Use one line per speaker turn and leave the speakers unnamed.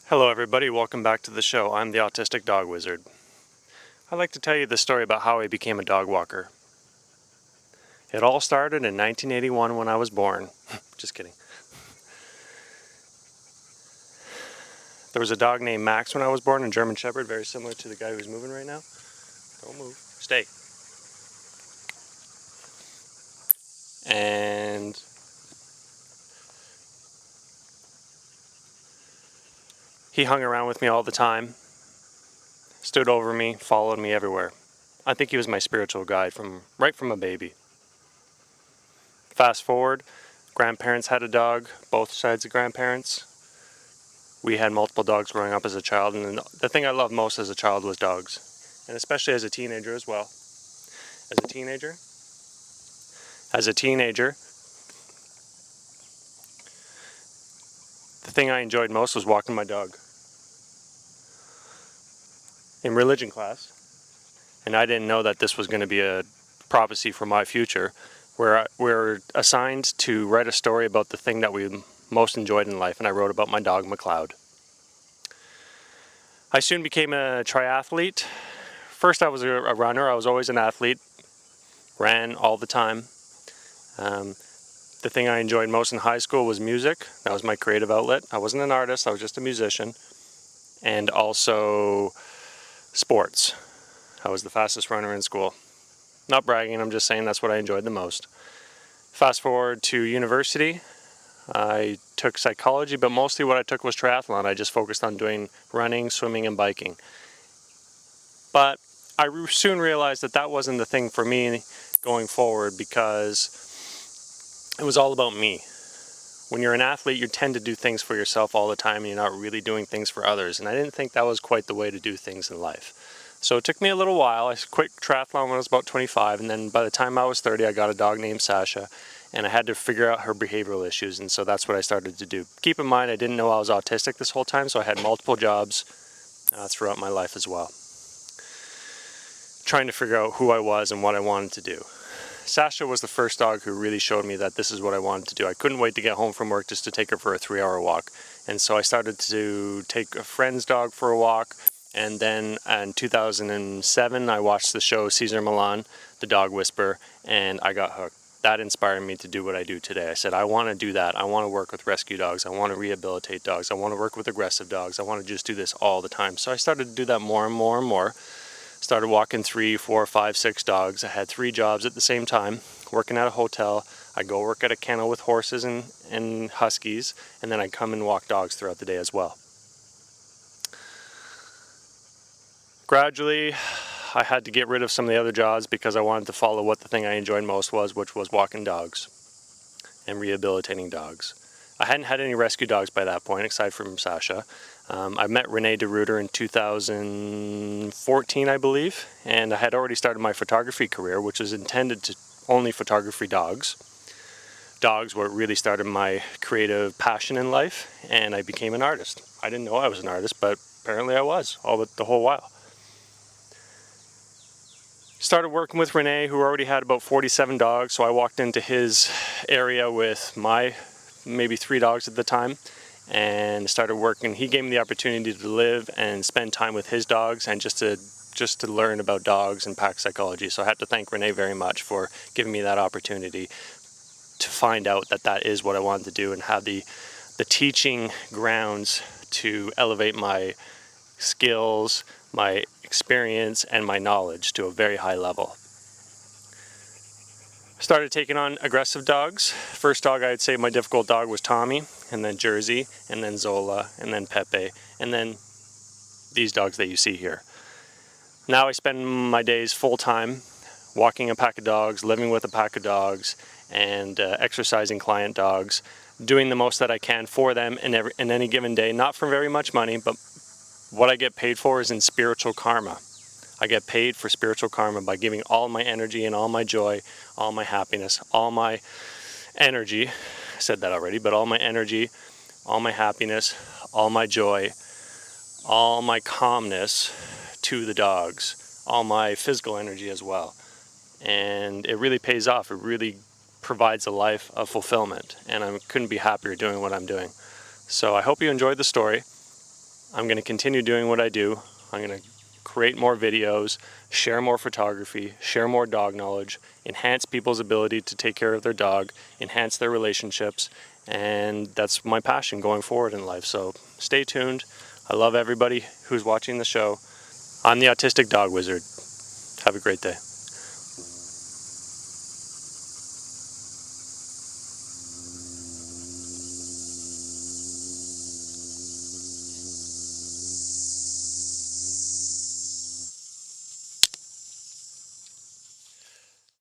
Hello everybody, welcome back to the show. I'm the Autistic Dog Wizard. I'd like to tell you the story about how I became a dog walker. It all started in 1981 when I was born. Just kidding. There was a dog named Max when I was born, a German Shepherd, very similar to the guy who's moving right now. Don't move. Stay. And he hung around with me all the time, stood over me, followed me everywhere. I think he was my spiritual guide right from a baby. Fast forward, grandparents had a dog, both sides of grandparents. We had multiple dogs growing up as a child, and the thing I loved most as a child was dogs, and especially as a teenager as well. As a teenager, the thing I enjoyed most was walking my dog. In religion class, and I didn't know that this was going to be a prophecy for my future, where we're assigned to write a story about the thing that we most enjoyed in life, and I wrote about my dog McLeod. I soon became a triathlete. First I was a runner. I was always an athlete, ran all the time. The thing I enjoyed most in high school was music. That was my creative outlet. I wasn't an artist, I was just a musician. And also sports. I was the fastest runner in school. Not bragging, I'm just saying that's what I enjoyed the most. Fast forward to university, I took psychology, but mostly what I took was triathlon. I just focused on doing running, swimming, and biking. But I soon realized that that wasn't the thing for me going forward, because it was all about me. When you're an athlete, you tend to do things for yourself all the time, and you're not really doing things for others. And I didn't think that was quite the way to do things in life. So it took me a little while. I quit triathlon when I was about 25, and then by the time I was 30, I got a dog named Sasha, and I had to figure out her behavioral issues, and so that's what I started to do. Keep in mind, I didn't know I was autistic this whole time, so I had multiple jobs throughout my life as well, trying to figure out who I was and what I wanted to do. Sasha was the first dog who really showed me that this is what I wanted to do. I couldn't wait to get home from work just to take her for a 3-hour walk. And so I started to take a friend's dog for a walk. And then in 2007, I watched the show Cesar Millan, The Dog Whisperer, and I got hooked. That inspired me to do what I do today. I said, I want to do that. I want to work with rescue dogs. I want to rehabilitate dogs. I want to work with aggressive dogs. I want to just do this all the time. So I started to do that more and more and more. Started walking 3, 4, 5, 6 dogs. I had 3 jobs at the same time, working at a hotel. I'd go work at a kennel with horses and huskies, and then I'd come and walk dogs throughout the day as well. Gradually, I had to get rid of some of the other jobs because I wanted to follow what the thing I enjoyed most was, which was walking dogs and rehabilitating dogs. I hadn't had any rescue dogs by that point, aside from Sasha. I met Renee DeRuiter in 2014, I believe, and I had already started my photography career, which was intended to only photography dogs. Dogs were really started my creative passion in life, and I became an artist. I didn't know I was an artist, but apparently I was, the whole while. Started working with Renee, who already had about 47 dogs, so I walked into his area with my maybe 3 dogs at the time, and started working. He gave me the opportunity to live and spend time with his dogs, and just to learn about dogs and pack psychology. So I have to thank Renee very much for giving me that opportunity to find out that that is what I wanted to do, and have the teaching grounds to elevate my skills, my experience, and my knowledge to a very high level. Started taking on aggressive dogs. First dog I'd say my difficult dog was Tommy, and then Jersey, and then Zola, and then Pepe, and then these dogs that you see here. Now I spend my days full-time walking a pack of dogs, living with a pack of dogs, and exercising client dogs, doing the most that I can for them in any given day, not for very much money, but what I get paid for is in spiritual karma. I get paid for spiritual karma by giving all my energy and all my joy, all my happiness, all my energy, I said that already, but all my energy, all my happiness, all my joy, all my calmness to the dogs, all my physical energy as well. And it really pays off. It really provides a life of fulfillment, and I couldn't be happier doing what I'm doing. So I hope you enjoyed the story. I'm going to continue doing what I do. I'm going to create more videos, share more photography, share more dog knowledge, enhance people's ability to take care of their dog, enhance their relationships, and that's my passion going forward in life. So stay tuned. I love everybody who's watching the show. I'm the Autistic Dog Wizard. Have a great day.